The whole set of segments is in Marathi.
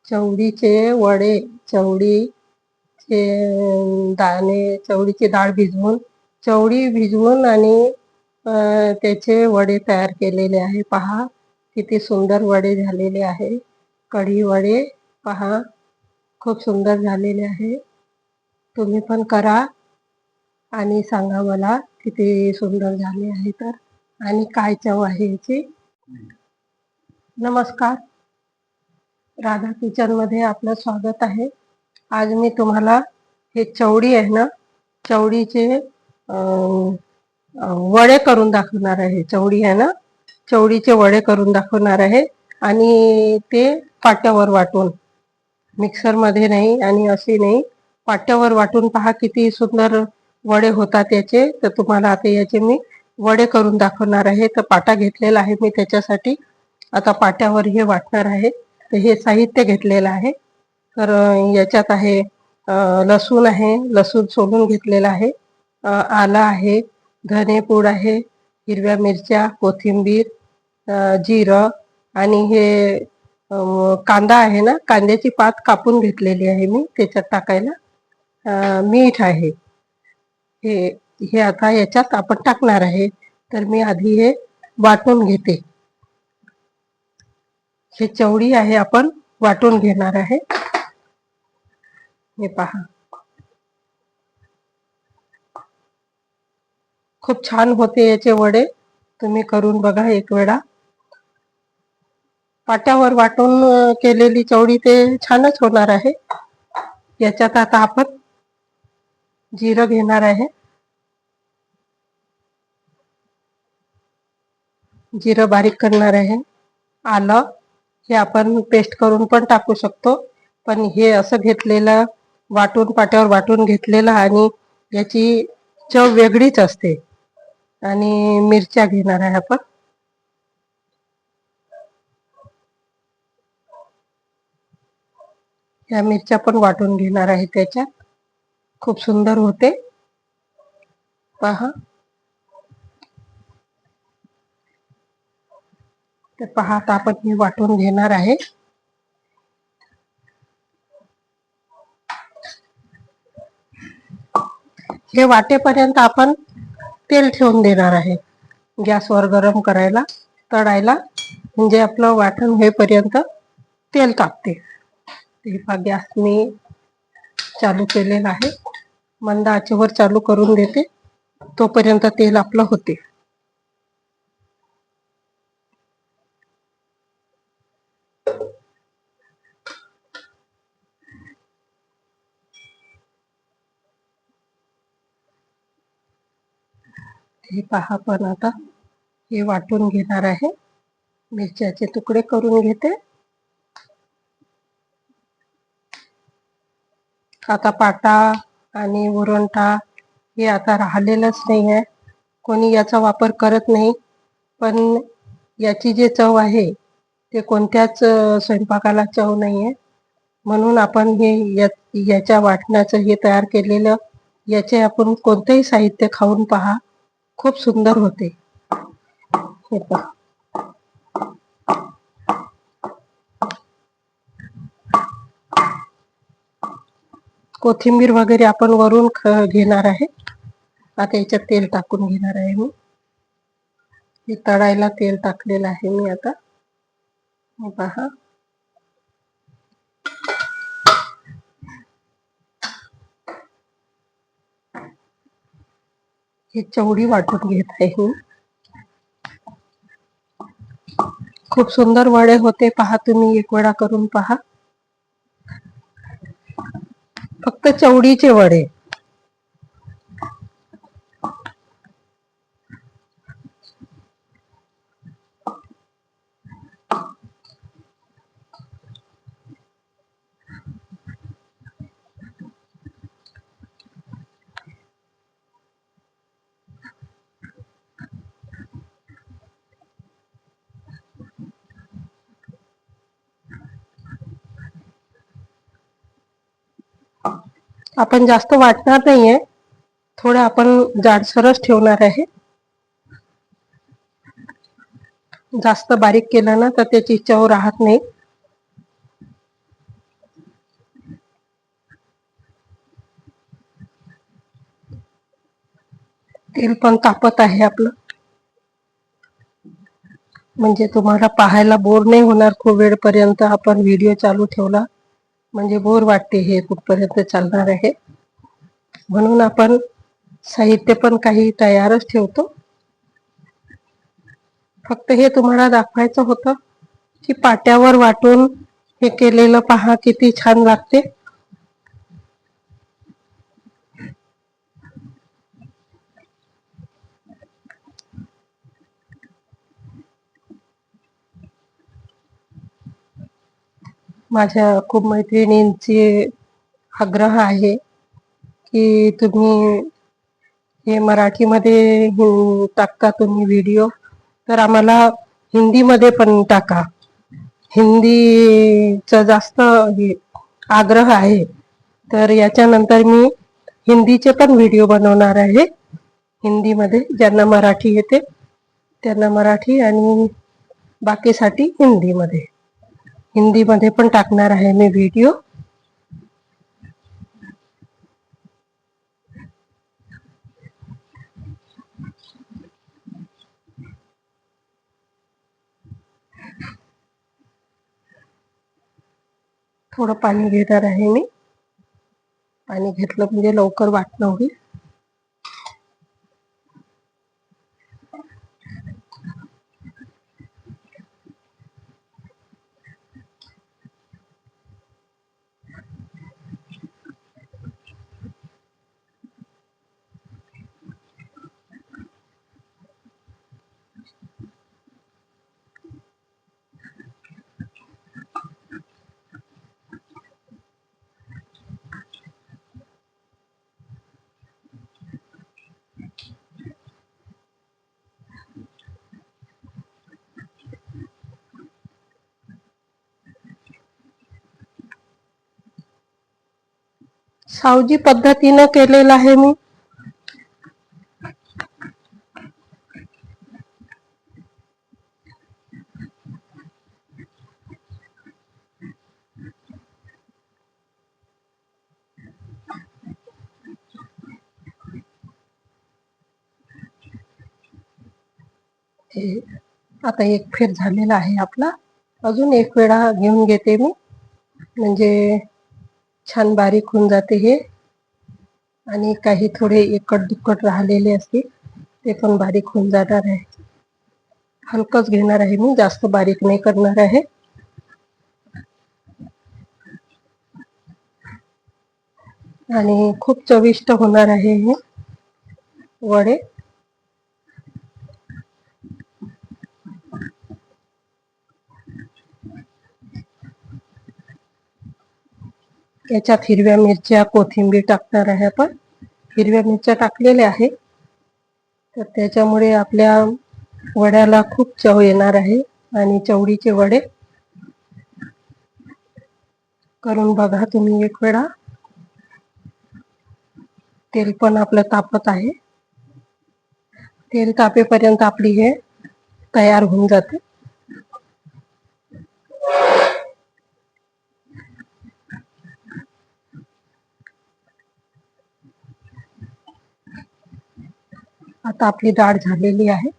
चवळीचे वडे, चवळीचे दाणे, चवळीची डाळ भिजवून, चवळी भिजवून आणि त्याचे वडे तयार केलेले आहे. पहा किती सुंदर वडे झालेले आहे. कढी वडे पहा खूप सुंदर झालेले आहे. तुम्ही पण करा आणि सांगा मला किती सुंदर झाले आहे तर, आणि काय चव आहे याची. नमस्कार, राधा किचन मध्ये आपलं स्वागत आहे. आज मी तुम्हाला हे चवळी आहे ना, चवळीचे वडे करून दाखवणार आहे. चवळी आहे ना, चवळीचे वडे करून दाखवणार आहे. आणि ते पाट्यावर वाटून, मिक्सर मध्ये नाही आणि असे नाही, पाट्यावर वाटून पहा किती सुंदर वडे होतात त्याचे. तर तुम्हाला आता याचे मी वडे करून दाखवणार आहे. तर पाटा घेतलेला आहे मी त्याच्यासाठी. आता पाट्यावर हे वाटणार आहे. तर हे साहित्य घेतलेलं आहे. तर याच्यात आहे लसूण आहे, लसूण सोलून घेतलेला आहे. आलं आहे, धनेपूड आहे, हिरव्या मिरच्या, कोथिंबीर, जिरं आणि हे कांदा आहे ना, कांद्याची पात कापून घेतलेली आहे मी त्याच्यात टाकायला. मीठ आहे. हे हे आता याच्यात आपण टाकणार आहे. तर मी आधी हे वाटून घेते. हे चवळी आहे, आपण वाटून घेणार आहे. हे पहा खूप छान होते याचे वडे. तुम्ही करून बघा एक वेळा. पाट्यावर वाटून केलेली चवळी ते छानच होणार आहे. याच्यात आता आपण जिरं घेणार आहे. जिरं बारीक करणार आहे. आलं हे आपण पेस्ट करून पण टाकू शकतो, पण हे असं घेतलेलं वाटून, पाट्यावर वाटून घेतलेलं आणि याची चव वेगळीच असते. आणि मिरच्या घेणार आहे आपण. या मिरच्या पण वाटून घेणार आहे त्याच्यात. खूप सुंदर होते पहा. तर पहा आता आपण हे वाटून घेणार आहे. हे वाटेपर्यंत आपण तेल ठेवून देणार आहे गॅसवर गरम करायला, तळायला. म्हणजे आपलं वाटण होईपर्यंत तेल तापते. ते पहा गॅस मी चालू केलेला आहे. मंद आचेवर चालू करून देते, तोपर्यंत तेल आपलं होते. हे पहा पण आता हे वाटून घेणार आहे. मिरच्याचे तुकडे करून घेते. आता पाटा आणि उरणटा हे आता राहिलेलंच नाही आहे. कोणी याचा वापर करत नाही, पण याची जे चव आहे ते कोणत्याच स्वयंपाकाला चव नाही आहे. म्हणून आपण हे याच्या वाटण्याचं हे तयार केलेलं, याचे आपण कोणतेही साहित्य खाऊन पहा, खूप सुंदर होते. हे पहा कोथिंबीर वगैरे आपण वरून घेणार आहे. आता याच्यात तेल टाकून घेणार आहे मी. हे तळायला तेल टाकलेलं आहे मी आता. पहा हे चवळी वाटून घेत आहे मी. खूप सुंदर वडे होते पहा, तुम्ही एक वेळा करून पहा. फक्त चवळीचे वडे. आपण जास्त वाटणार नाहीये, थोडं आपण जाडसरच ठेवणार आहे. जास्त बारीक केलं ना तर त्याची चव राहत नाही. तेल पण तापत आहे आपलं, म्हणजे तुम्हाला पाहायला बोर नाही होणार. खूप वेळपर्यंत आपण व्हिडिओ चालू ठेवला म्हणजे बोर वाटते, हे कुठपर्यंत चालणार आहे. म्हणून आपण साहित्य पण काही तयारच ठेवतो. फक्त हे तुम्हाला दाखवायचं होतं की पाट्यावर वाटून हे केलेलं पहा किती छान लागते. माझ्या खूप मैत्रिणींचे आग्रह आहे की तुम्ही हे मराठीमध्ये टाकता तुम्ही व्हिडिओ, तर आम्हाला हिंदीमध्ये पण टाका. हिंदीचा जास्त आग्रह आहे, तर याच्यानंतर मी हिंदीचे पण व्हिडिओ बनवणार आहे. हिंदीमध्ये ज्यांना मराठी येते त्यांना मराठी आणि बाकीसाठी हिंदीमध्ये. हिंदीमध्ये पण टाकणार आहे मी व्हिडिओ. थोडं पाणी घेणार आहे मी. पाणी घेतलं म्हणजे लवकर वाटणं होईल. सावजी पद्धतीनं केलेलं आहे मी. आता एक फेर झालेला आहे आपला. अजून एक वेळा घेऊन घेते मी, म्हणजे छान बारीक होऊन जाते हे. आणि काही थोडे एकट दुक्कट राहिलेले असते ते पण बारीक होऊन जाणार आहे. हलकच घेणार आहे मी, जास्त बारीक नाही करणार आहे. आणि खूप चविष्ट होणार आहे हे वडे. याच्यात हिरव्या मिरच्या, कोथिंबीर टाकणार आहे आपण. हिरव्या मिरच्या टाकलेल्या आहे, तर त्याच्यामुळे आपल्या वड्याला खूप चव येणार आहे. आणि चवळीचे वडे करून बघा तुम्ही एक वेळा. तेल पण आपलं तापत आहे. तेल तापेपर्यंत आपली हे तयार होऊन जाते. आता आपली डाळ झालेली आहे.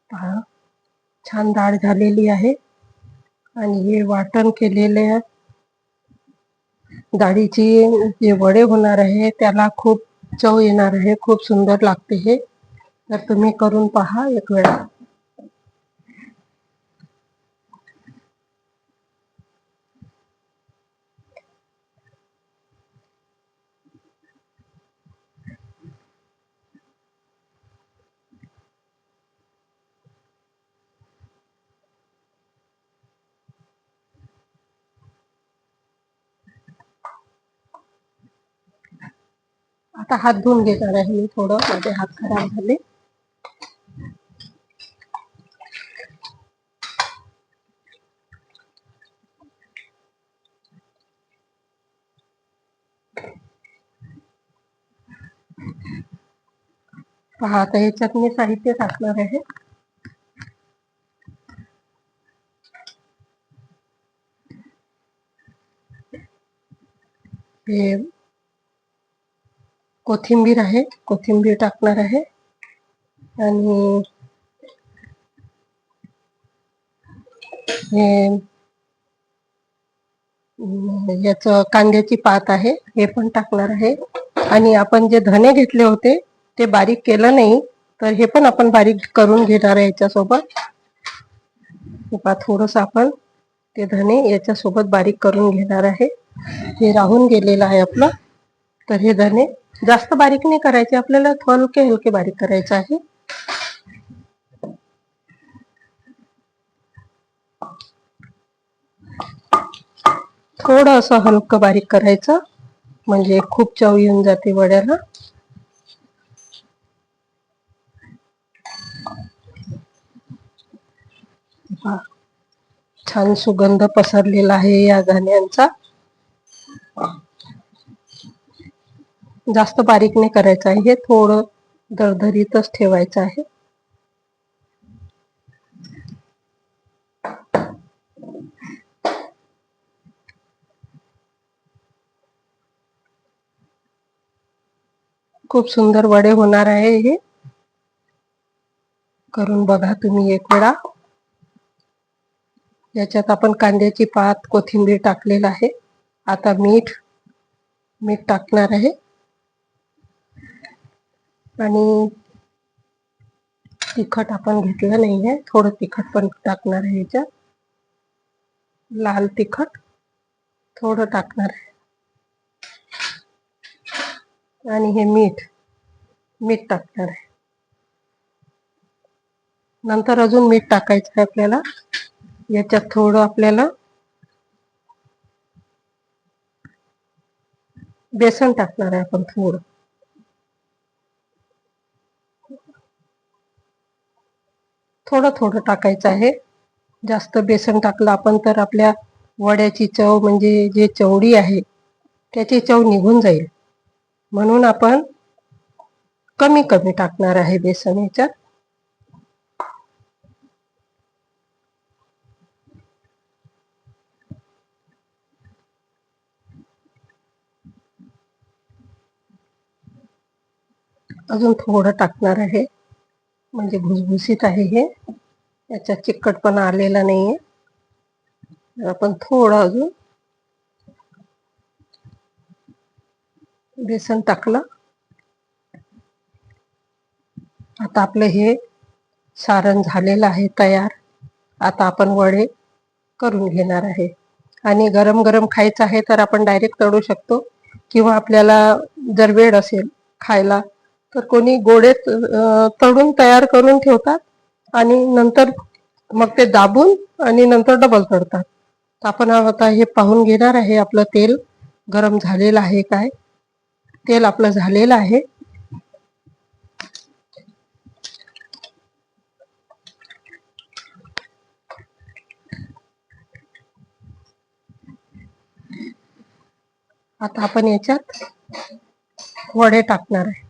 पहा, छान डाळ झालेली आहे. आणि हे वाटण केलेले डाळीची जे वडे होणार आहे त्याला खूप चव येणार आहे. खूप सुंदर लागते हे. तर तुम्ही करून पहा एक वेळा. आता हात धुवून घेणार आहे मी, थोडं माझे हात खराब झाले. पहा, आता याच्यात मी साहित्य टाकणार आहे. हे कोथिंबीर आहे, कोथिंबीर टाकणार आहे. आणि हे याचं कांद्याची पात आहे, हे पण टाकणार आहे. आणि आपण जे धने घेतले होते ते बारीक केलं नाही, तर हे पण आपण बारीक करून घेणार आहे याच्यासोबत. थोडंसं आपण ते धने याच्यासोबत बारीक करून घेणार आहे. हे राहून गेलेलं आहे आपलं. तर हे धने जास्त बारीक नाही करायचे आपल्याला, हलके हलके बारीक करायचं आहे. थोडं असं हलकं बारीक करायचं, म्हणजे खूप चव येऊन जाते वड्याला. छान सुगंध पसरलेला आहे या धान्यांचा. जास्त बारीक नाही करायचं आहे, हे थोडं दरदरीतच ठेवायचं आहे. खूप सुंदर वडे होणार आहे. हे करून बघा तुम्ही एक वेळा. याच्यात आपण कांद्याची पात, कोथिंबीर टाकलेलं आहे. आता मीठ टाकणार आहे. आणि तिखट आपण घेतलं नाहीये, थोडं तिखट पण टाकणार आहे याच्यात. लाल तिखट थोडं टाकणार आहे. आणि हे मीठ टाकणार आहे. नंतर अजून मीठ टाकायचं आहे आपल्याला. याच्यात थोडं आपल्याला बेसन टाकणार आहे आपण, थोडं टाकायचं आहे. जास्त बेसन टाकलं आपण तर आपल्या वड्याची चव, म्हणजे जे चवडी आहे त्याची चव निघून जाईल. म्हणून आपण कमी टाकणार आहे बेसन याच्यात. अजून थोडं टाकणार आहे, म्हणजे भुसभुशीत आहे हे. याच्यात चिकटपणा आलेला नाहीये. आपण थोडं अजून बेसन टाकलं. आता आपलं हे सारण झालेलं आहे तयार. आता आपण वडे करून घेणार आहे. आणि गरम गरम खायचं आहे तर आपण डायरेक्ट तळू शकतो, किंवा आपल्याला जर वेळ असेल खायला तर कोणी गोडे तळून तयार करून ठेवतात आणि नंतर मग ते दाबून आणि नंतर डबल तळतात. आपण आता हे पाहून घेणार आहे आपलं तेल गरम झालेलं आहे काय. तेल आपलं झालेलं आहे. आता आपण याच्यात वडे टाकणार आहे.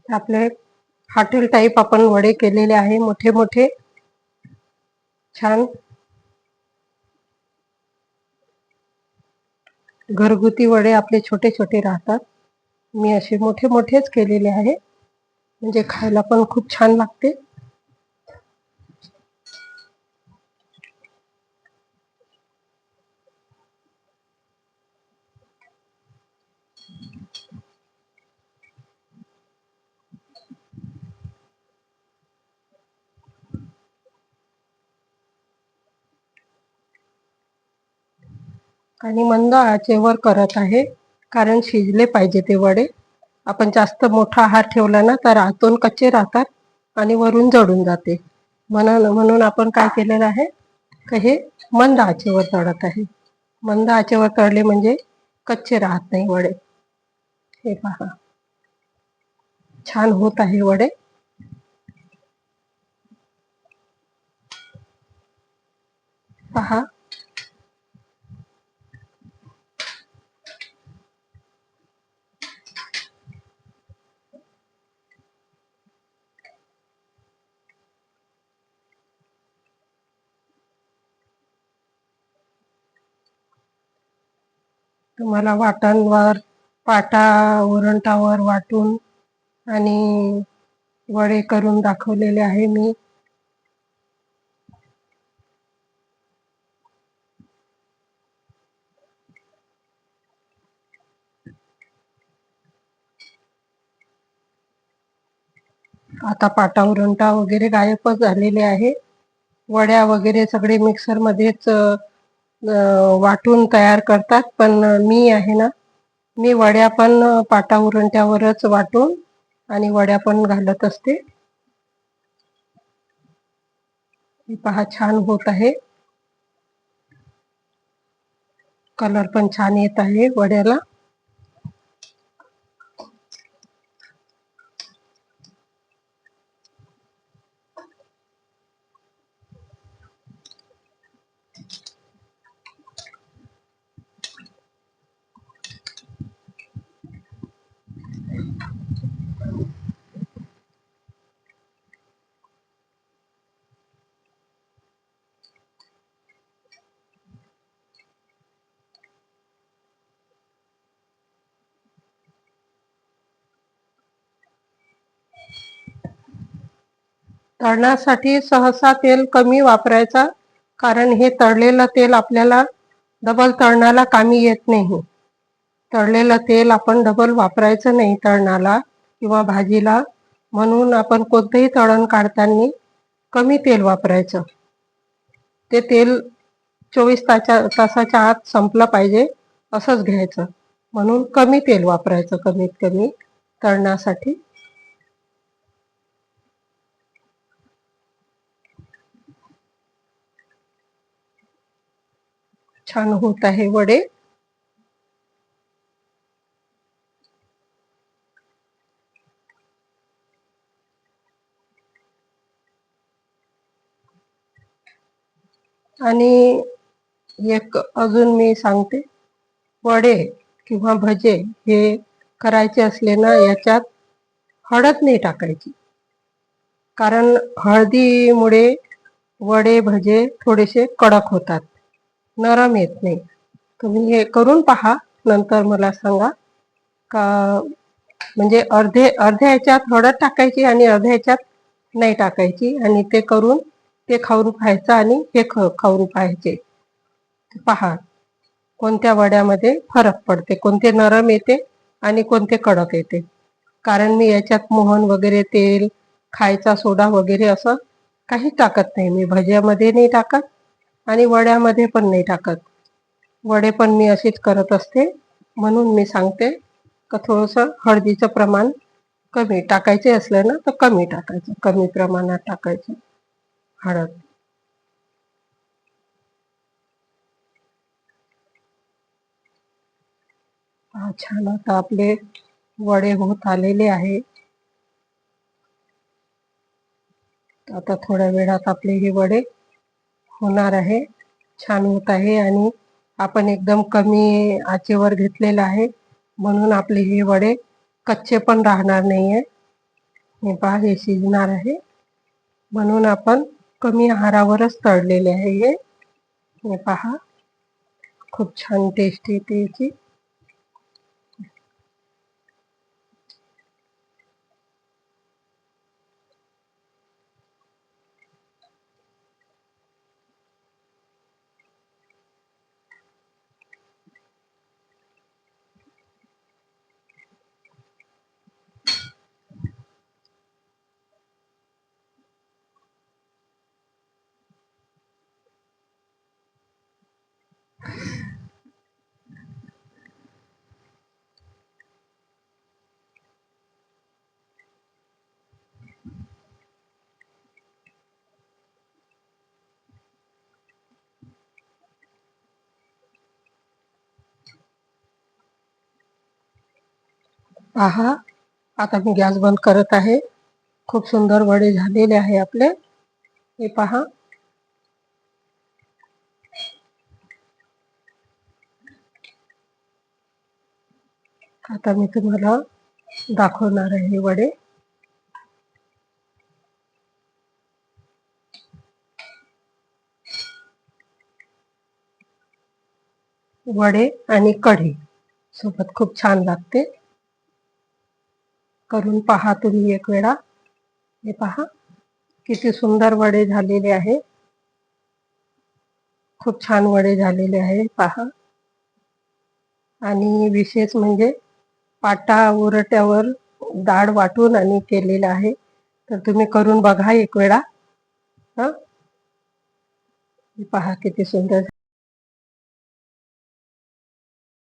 आपले हॉटेल टाईप आपण वडे केलेले आहे, मोठे मोठे छान घरगुती वडे आपले छोटे छोटे राहतात. मी असे मोठे मोठेच केलेले आहे, म्हणजे खायला पण खूप छान लागते. आणि मंद आचेवर करत आहे, कारण शिजले पाहिजे ते वडे. आपण जास्त मोठा आहार ठेवला ना तर आतून कच्चे राहतात आणि वरून जळून जाते. म्हणून आपण काय केलेलं आहे, का हे मंद आचेवर तळत आहे. मंद आचेवर तळले म्हणजे कच्चे राहत नाही वडे. हे पहा, छान होत आहे वडे. पहा, तुम्हाला वाटांवर, वरंटावर वाटून आणि वडे करून दाखवलेले आहे मी. आता पाटा उरंटा वगैरे गायबच झालेले आहे. वड्या वगैरे सगळे मिक्सर मध्येच वाटून तयार करतात, पण मी आहे ना, मी वड्या पण पाटा उरंट्यावरच वाटून आणि वड्या पण घालत असते. हे पहा, छान होत आहे. कलर पण छान येत आहे वड्याला. तळण्यासाठी सहसा तेल कमी वापरायचा, कारण हे तळलेलं तेल आपल्याला डबल तळण्याला कामी येत नाही. तळलेलं तेल आपण डबल वापरायचं नाही तळणाला किंवा भाजीला. म्हणून आपण कोणतंही तळण काढताना कमी तेल वापरायचं. ते तेल 24 तासाच्या आत संपलं पाहिजे असंच घ्यायचं. म्हणून कमी तेल वापरायचं, कमीत कमी तळण्यासाठी. छान होत आहे वडे. आणि एक अजून मी सांगते, वडे किंवा भजे हे करायचे असले ना, याच्यात हळद नाही टाकायची, कारण हळदीमुळे वडे भजे थोडेसे कडक होतात, नरम येत नाही. तुम्ही हे करून पहा, नंतर मला सांगा. का म्हणजे अर्ध्या ह्याच्यात हळद टाकायची आणि अर्ध्या ह्याच्यात नाही टाकायची, आणि ते करून ते खाऊन पाहायचं आणि हे खाऊन पाहायचे. पहा कोणत्या वड्यामध्ये फरक पडते, कोणते नरम येते आणि कोणते कडक येते. कारण मी याच्यात मोहन वगैरे, तेल, खायचा सोडा वगैरे असं काही टाकत नाही. मी भज्यामध्ये नाही टाकत आणि वड्यामध्ये पण नाही टाकत. वडे पण मी अशीच करत असते. म्हणून मी सांगते का थोडंसं हळदीचं प्रमाण कमी टाकायचे असलं ना, तर कमी टाकायचं, कमी प्रमाणात टाकायचं हळद. छान, आता आपले वडे होत आलेले आहे. आता थोड्या वेळात आपले हे वडे होणार आहे. छान होत आहे आणि आपण एकदम कमी आचेवर घेतलेलं आहे, म्हणून आपले हे वडे कच्चे पण राहणार नाहीये. हे पहा हे शिजणार आहे म्हणून आपण कमी आहारावरच तळलेले आहे हे पहा खूप छान टेस्ट येते याची. पहा आता मी गॅस बंद करत आहे. खूप सुंदर वडे झालेले आहे आपले. हे पहा आता मी तुम्हाला दाखवणार आहे वडे. वडे आणि कढी सोबत खूप छान लागते. करून पहा तुम्ही एक वेळा. हे पहा किती सुंदर वडे झालेले आहे. खूप छान वडे झालेले आहे पहा. आणि विशेष म्हणजे पाटा उरट्यावर डाळ वाटून आणि केलेलं आहे. तर तुम्ही करून बघा एक वेळा. पहा किती सुंदर